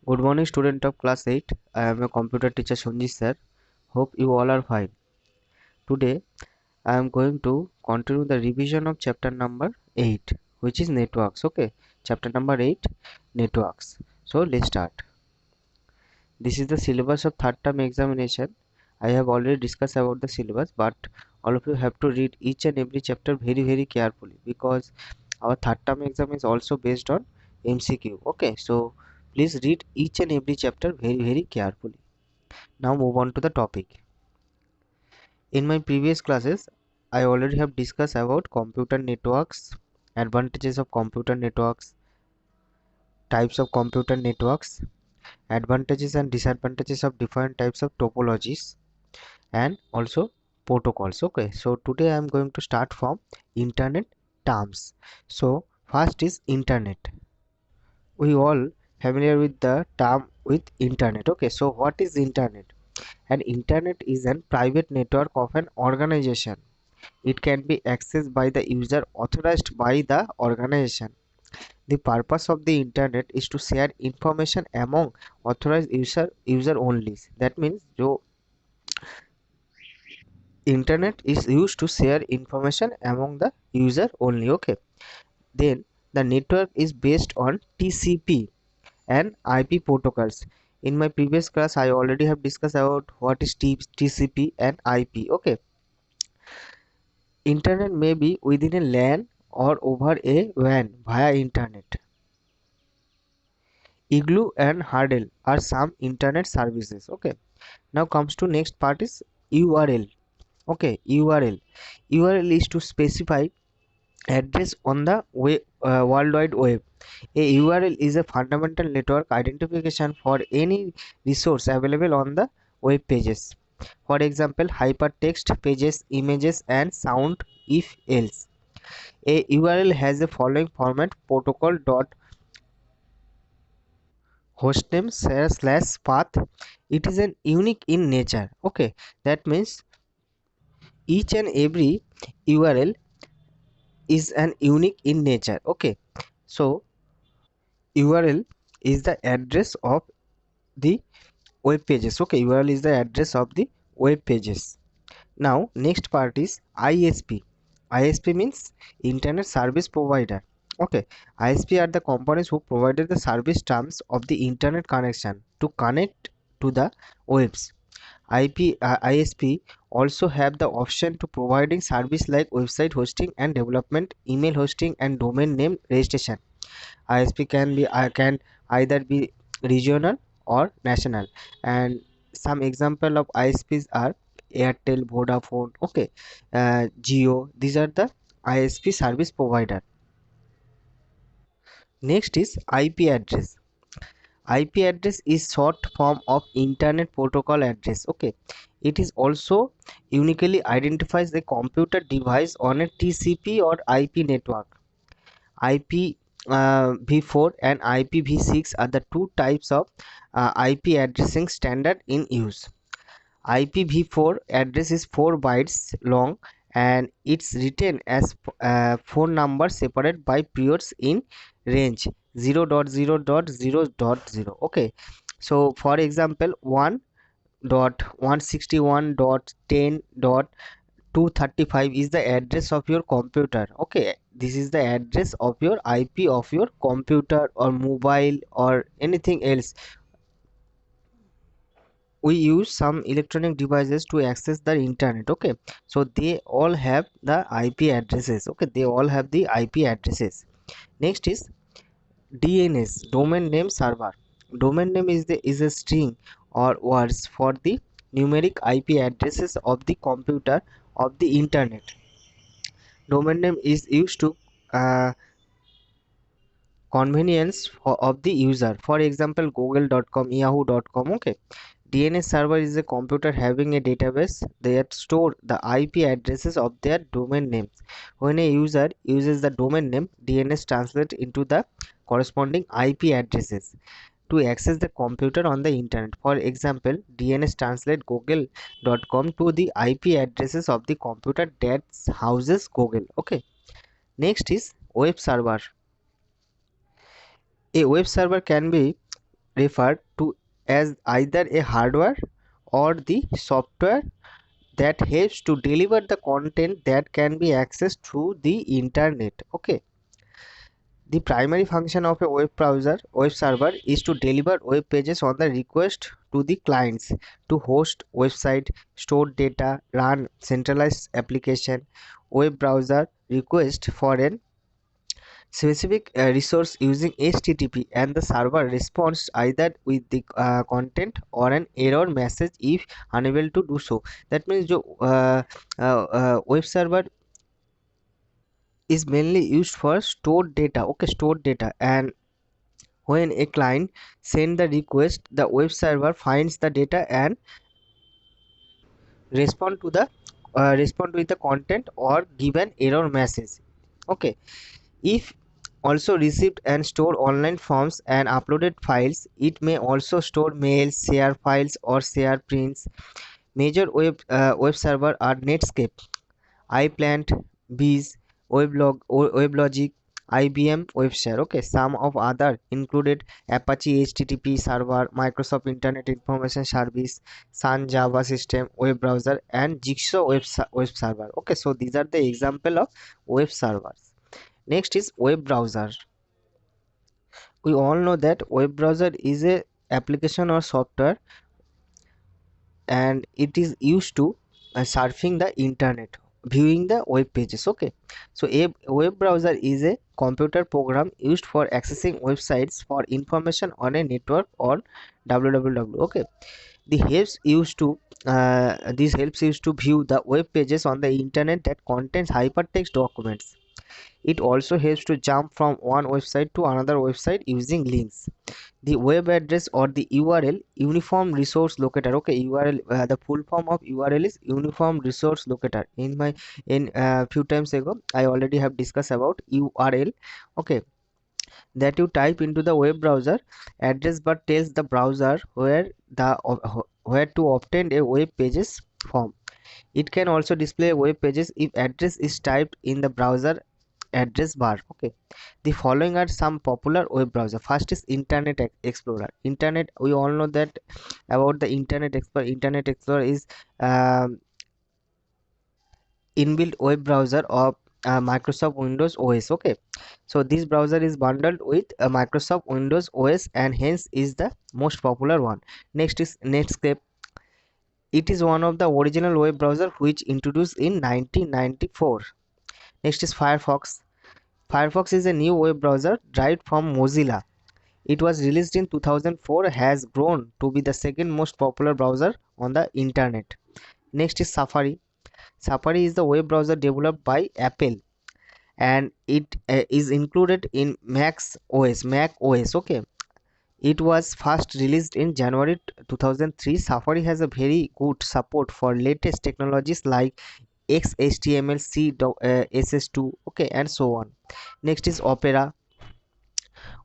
Good morning, student of class 8. I am a computer teacher Sonji sir. Hope you all are fine. Today, I am going to continue the revision of chapter number 8, which is networks. Okay, chapter number 8, networks. So, let's start. This is the syllabus of third term examination. I have already discussed about the syllabus, but all of you have to read each and every chapter very carefully because our third term exam is also based on MCQ. Okay, so please read each and every chapter very carefully. Now move on to the topic. In my previous classes, I already have discussed about computer networks, advantages of computer networks, types of computer networks, advantages and disadvantages of different types of topologies, and also protocols. Okay, so today I am going to start from internet terms. So first is internet. We all familiar with the term with internet. Okay, so what is internet? An internet is a private network of an organization. It can be accessed by the user authorized by the organization. The purpose of the internet is to share information among authorized user only. That means जो internet is used to share information among the user only. Okay. Then the network is based on TCP and IP protocols. In my previous class, I already have discussed about what is TCP and IP. Okay. Internet may be within a LAN or over a WAN via internet. Igloo and Hurdle are some internet services. Okay. Now comes to next part is URL. Okay, URL. URL is to specify address on the World Wide Web. A URL is a fundamental network identification for any resource available on the web pages. For example, hypertext pages, images, and sound. If else, a URL has the following format: protocol dot hostname slash path. It is an unique in nature. Okay, that means each and every URL is an unique in nature. Okay, so URL is the address of the web pages. Okay, URL is the address of the web pages. Now next part is ISP. ISP means internet service provider. Okay, ISP are the companies who provided the service terms of the internet connection to connect to the webs. ISP also have the option to providing service like website hosting and development, email hosting, and domain name registration. ISP can either be regional or national, and some example of ISPs are Airtel, Vodafone, okay, Jio. These are the ISP service provider. Next is IP address. IP address is short form of internet protocol address. Okay, it is also uniquely identifies a computer device on a TCP or IP network. IP v4 and IPv6 are the two types of IP addressing standard in use. IPv4 address is 4 bytes long and it's written as phone number separated by periods in range 0.0.0.0. Okay, so for example 1.161.10.235 is the address of your computer. Okay, this is the address of your IP of your computer or mobile or anything else. We use some electronic devices to access the internet. Okay, so they all have the IP addresses. Okay, they all have the IP addresses. Next is DNS, domain name server. Domain name is a string or words for the numeric IP addresses of the computer of the internet. Domain name is used to uh, convenience of the user. For example, google.com, yahoo.com. Okay, DNS server is a computer having a database that store the IP addresses of their domain names. When a user uses the domain name, DNS translates into the corresponding IP addresses to access the computer on the internet. For example, DNS translate google.com to the IP addresses of the computer that houses Google. Okay. Next is web server. A web server can be referred to as either a hardware or the software that helps to deliver the content that can be accessed through the internet. Okay, the primary function of a web server is to deliver web pages on the request to the clients, to host website, store data, run centralized application. Web browser request for an specific resource using HTTP, and the server responds either with the content or an error message if unable to do so. That means the web server is mainly used for stored data. Okay, stored data. And when a client send the request, the web server finds the data and respond with the content or give an error message. Okay, if also received and stored online forms and uploaded files, it may also store mails, share files, or share prints. Major web server are Netscape, iPlant, Bees, WebLogic, IBM WebShare. Okay, some of other included Apache HTTP server, Microsoft Internet Information Service, Sun Java System, web browser, and Jigsaw web server. Okay, so these are the example of web servers. Next is web browser. We all know that web browser is a application or software, and it is used to surfing the internet, viewing the web pages. Okay, so a web browser is a computer program used for accessing websites for information on a network or www. Okay, the helps used to these helps used to view the web pages on the internet that contains hypertext documents. It also helps to jump from one website to another website using links. The web address or the URL, uniform resource locator. Okay, URL, the full form of URL is uniform resource locator. In few times ago I already have discussed about URL. Okay, that you type into the web browser. Address bar tells the browser where to obtain a web pages form. It can also display web pages if address is typed in the browser address bar. Okay, the following are some popular web browser. First is Internet Explorer. Internet, we all know that about the Internet Explorer. Internet Explorer is inbuilt web browser of Microsoft Windows OS. Okay, so this browser is bundled with Microsoft Windows OS and hence is the most popular one. Next is Netscape. It is one of the original web browser which introduced in 1994. Next is Firefox. Firefox is a new web browser derived from Mozilla. It was released in 2004, has grown to be the second most popular browser on the internet. Next is Safari. Safari is the web browser developed by Apple, and it is included in Mac OS. Okay, it was first released in January 2003. Safari has a very good support for latest technologies like XHTML, CSS2, okay, and so on. Next is Opera.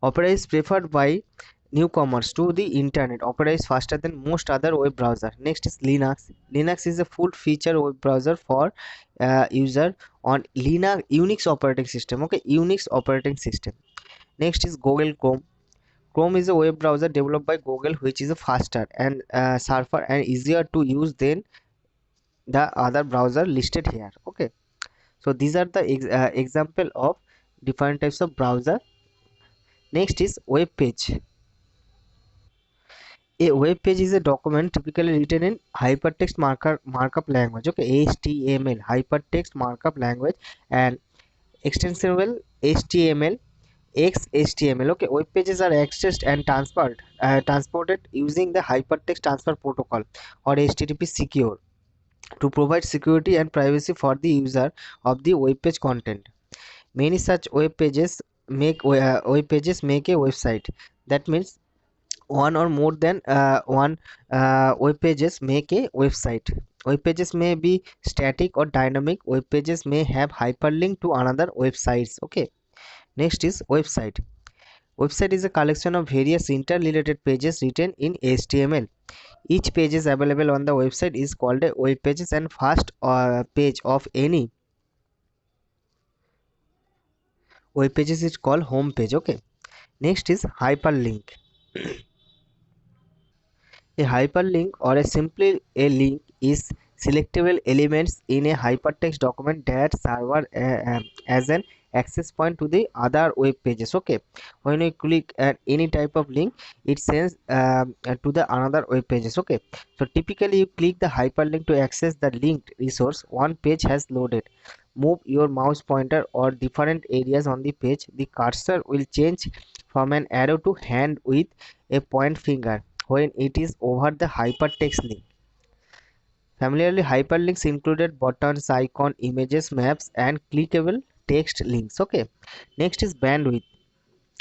Opera is preferred by newcomers to the internet. Opera is faster than most other web browser. Next is Linux. Linux is a full feature web browser for user on Unix operating system. Okay, Unix operating system. Next is Google Chrome. Chrome is a web browser developed by Google, which is a faster and safer and easier to use than the other browser listed here. Okay, so these are the example of different types of browser. Next is web page. A web page is a document typically written in hypertext markup language. Okay, HTML, hypertext markup language, and extensible HTML, XHTML. Okay, web pages are accessed and transported using the hypertext transfer protocol or HTTP secure to provide security and privacy for the user of the web page content. Many such web pages make a website. That means one or more than one web pages make a website. Web pages may be static or dynamic. Web pages may have hyperlink to another websites. Okay, next is website. Website is a collection of various interrelated pages written in HTML. Each page is available on the website is called a web pages, and first page of any web pages is called home page. Okay, next is hyperlink. A hyperlink or a simply a link is selectable elements in a hypertext document that serve as an access point to the other web pages. Okay, when you click at any type of link, it sends to the another web pages. Okay, so typically you click the hyperlink to access the linked resource. One page has loaded. Move your mouse pointer or different areas on the page. The cursor will change from an arrow to hand with a point finger when it is over the hypertext link. Familiarly, hyperlinks included buttons, icon, images, maps, and clickable text links. Okay. Next is bandwidth.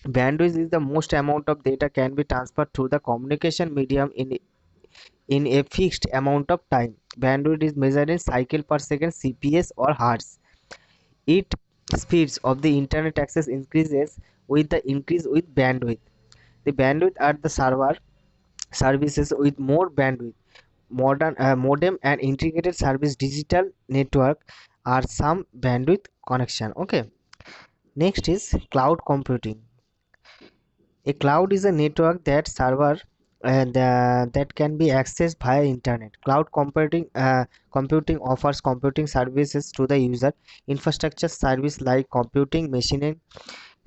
Bandwidth is the most amount of data can be transferred through the communication medium in a fixed amount of time. Bandwidth is measured in cycle per second, CPS or hertz. It speeds of the internet access increases with the increase with bandwidth. The bandwidth at the server services with more bandwidth modern modem and integrated service digital network are some bandwidth connection. Okay, next is cloud computing. A cloud is a network that server and that can be accessed via internet. Cloud computing offers computing services to the user. Infrastructure service like computing machining,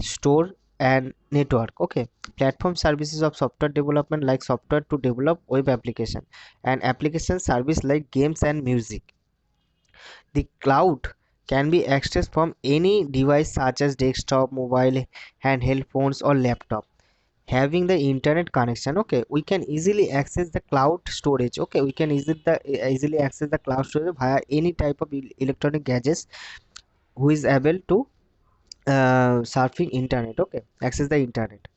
store, and network. Okay, platform services of software development like software to develop web application, and application service like games and music. The cloud can be accessed from any device such as desktop, mobile, handheld phones, or laptop. Having the internet connection, okay, we can easily access the cloud storage. Okay, we can easily access the cloud storage via any type of electronic gadgets who is able to surfing internet. Okay, access the internet.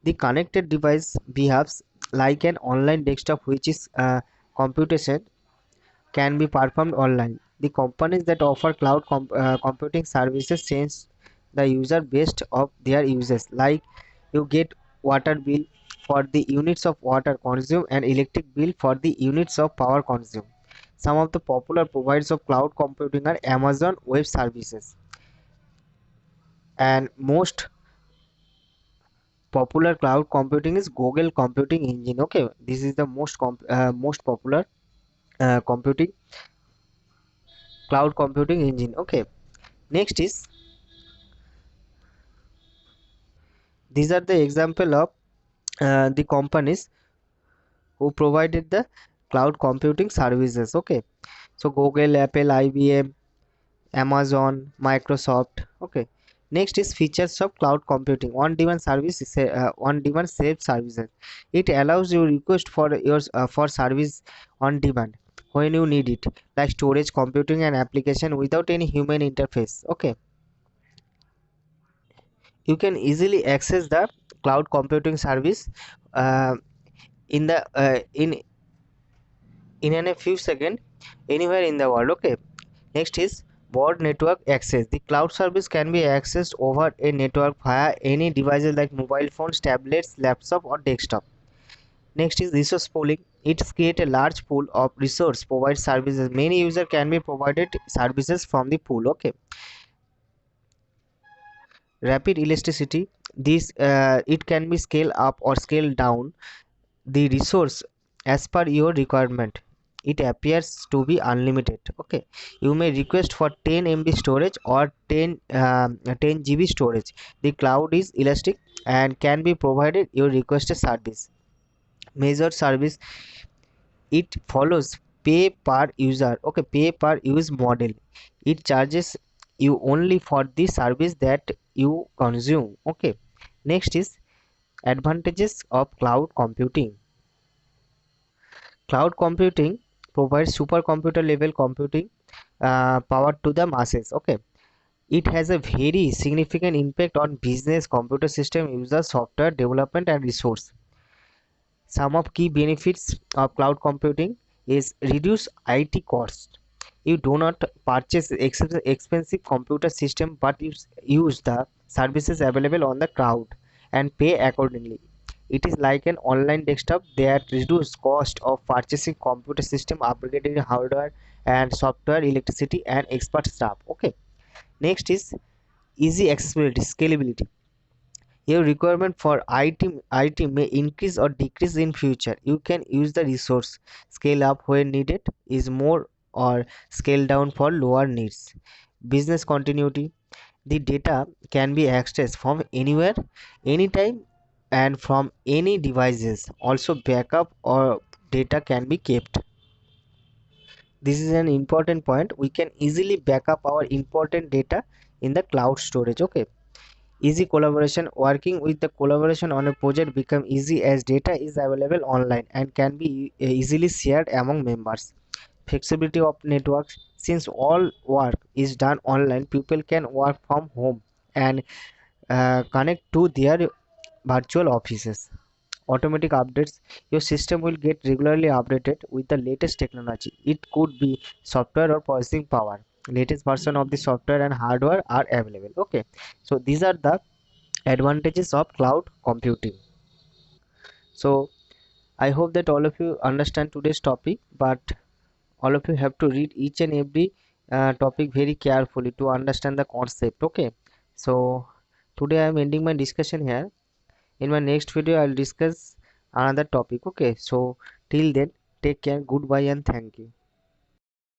The connected device behaves like an online desktop, which is computation can be performed online. The companies that offer computing services change the user based of their uses. Like you get water bill for the units of water consumed and electric bill for the units of power consumed. Some of the popular providers of cloud computing are Amazon Web Services, and most popular cloud computing is Google Computing Engine. Okay, this is the most popular computing cloud computing engine. Okay, next is these are the example of the companies who provided the cloud computing services. Okay, so Google, Apple, IBM, Amazon, Microsoft. Okay, next is features of cloud computing. On demand service is on demand self services. It allows you request for your for service on demand when you need it, like storage, computing, and application without any human interface. Okay, you can easily access the cloud computing service uh, in the in a few seconds anywhere in the world. Okay, next is broad network access. The cloud service can be accessed over a network via any devices like mobile phones, tablets, laptop, or desktop. Next is resource pooling. It creates a large pool of resource provide services. Many user can be provided services from the pool. Okay, rapid elasticity. This it can be scale up or scale down the resource as per your requirement. It appears to be unlimited. Okay, you may request for 10 MB storage or 10 GB storage. The cloud is elastic and can be provided your requested service. Measured service, it follows pay per user. Okay, pay per use model. It charges you only for the service that you consume. Okay, next is advantages of cloud computing. Cloud computing provides supercomputer level computing power to the masses. Okay, it has a very significant impact on business, computer system user, software development, and resource. Some of key benefits of cloud computing is reduce IT cost. You do not purchase expensive computer system, but you use the services available on the cloud and pay accordingly. It is like an online desktop that reduce cost of purchasing computer system, upgrading hardware and software, electricity, and expert staff. Okay. Next is easy accessibility, scalability. Your requirement for IT may increase or decrease in future. You can use the resource, scale up where needed is more, or scale down for lower needs. Business continuity. The data can be accessed from anywhere, anytime, and from any devices. Also, backup or data can be kept. This is an important point. We can easily back up our important data in the cloud storage. Okay. Easy collaboration. Working with the collaboration on a project become easy as data is available online and can be easily shared among members. Flexibility of networks. Since all work is done online, people can work from home and connect to their virtual offices. Automatic updates. Your system will get regularly updated with the latest technology. It could be software or processing power. Latest version of the software and hardware are available. Okay, so these are the advantages of cloud computing. So I hope that all of you understand today's topic, but all of you have to read each and every topic very carefully to understand the concept. Okay, so today I am ending my discussion here. In my next video I'll discuss another topic. Okay, so till then, take care, goodbye, and thank you.